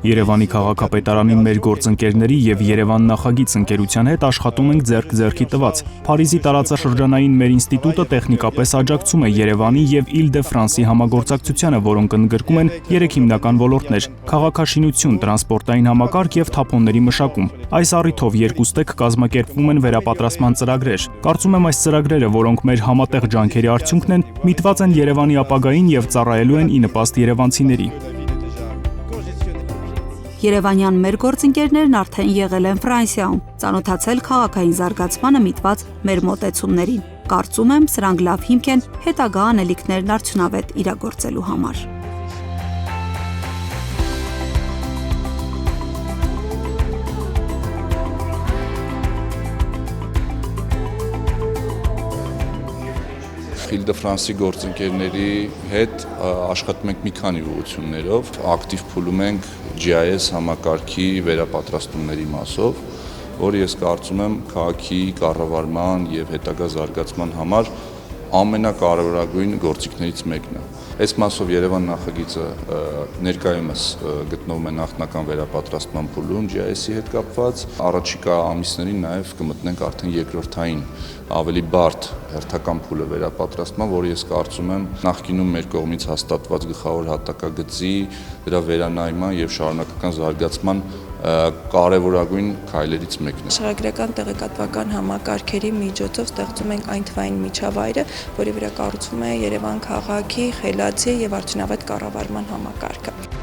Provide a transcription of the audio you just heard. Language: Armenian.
Երևանի քաղաքապետարանի մեր գործընկերների եւ Երևան նախագիծ ընկերության հետ աշխատում ենք ձեռք ձեռքի տված։ Փարիզի տարածաշրջանային մեր ինստիտուտը տեխնիկապես աջակցում է Երևանի եւ Իլ-դե-Ֆրանսի համագործակցությանը, որոնք ընդգրկում են 3 հիմնական ոլորտներ՝ քաղաքաշինություն, տրանսպորտային համակարգ եւ թափոնների մշակում։ Այս առիթով երկուստեք կազմակերպվում են վերապատրաստման ծրագրեր։ Կարծում եմ այս ծրագրերը, որոնք մեր համատեղ ջանքերի արդյունքն են, միտված են Երևանի ապագային եւ ծառայելու են ի նպաստ երևանցիների։ Երևանյան մեր գործընկերներն արդեն եղել են Ֆրանսիայում, ծանոթացել քաղաքային զարգացմանը միտված մեր մոտեցումներին։ Կարծում եմ, սրանք լավ հիմք են հետագա անելիքներն արդյունավետ իրագործելու համար։ Իլ-դե-Ֆրանսի գործընկերների հետ աշխատում ենք մի քանի ուղղություններով, ակտիվ փուլում ենք GIS համակարգի վերապատրաստումների մասով, որը ես կարծում եմ քաղաքի կառավարման եւ հետագա զարգացման համար ամենակարևորագույն գործիքներից մեկն է։ Այս մասով Երևան նախագիծը ներկայումս գտնվում է նախնական վերապատրաստման փուլում GIS-ի հետ կապված, առաջիկա ամիսներին նաև կմտնենք արդեն երկրորդային ավելի բարդ հերթական փուլը վերապատրաստման, որը ես կարծում եմ նախկինում մեր կողմից հաստատված գլխավոր հատակագծի, դրա վերանայման եւ շարունակական զարգացման կարևորագույն քայլերից մեկն է։ Շահագրական տեղեկատվական համակարգերի միջոցով ստեղծում ենք այն թվային միջավայրը, որի վրա կառուցվում է Երևան քաղաքի խելացի եւ արդյունավետ կառավարման համակարգը։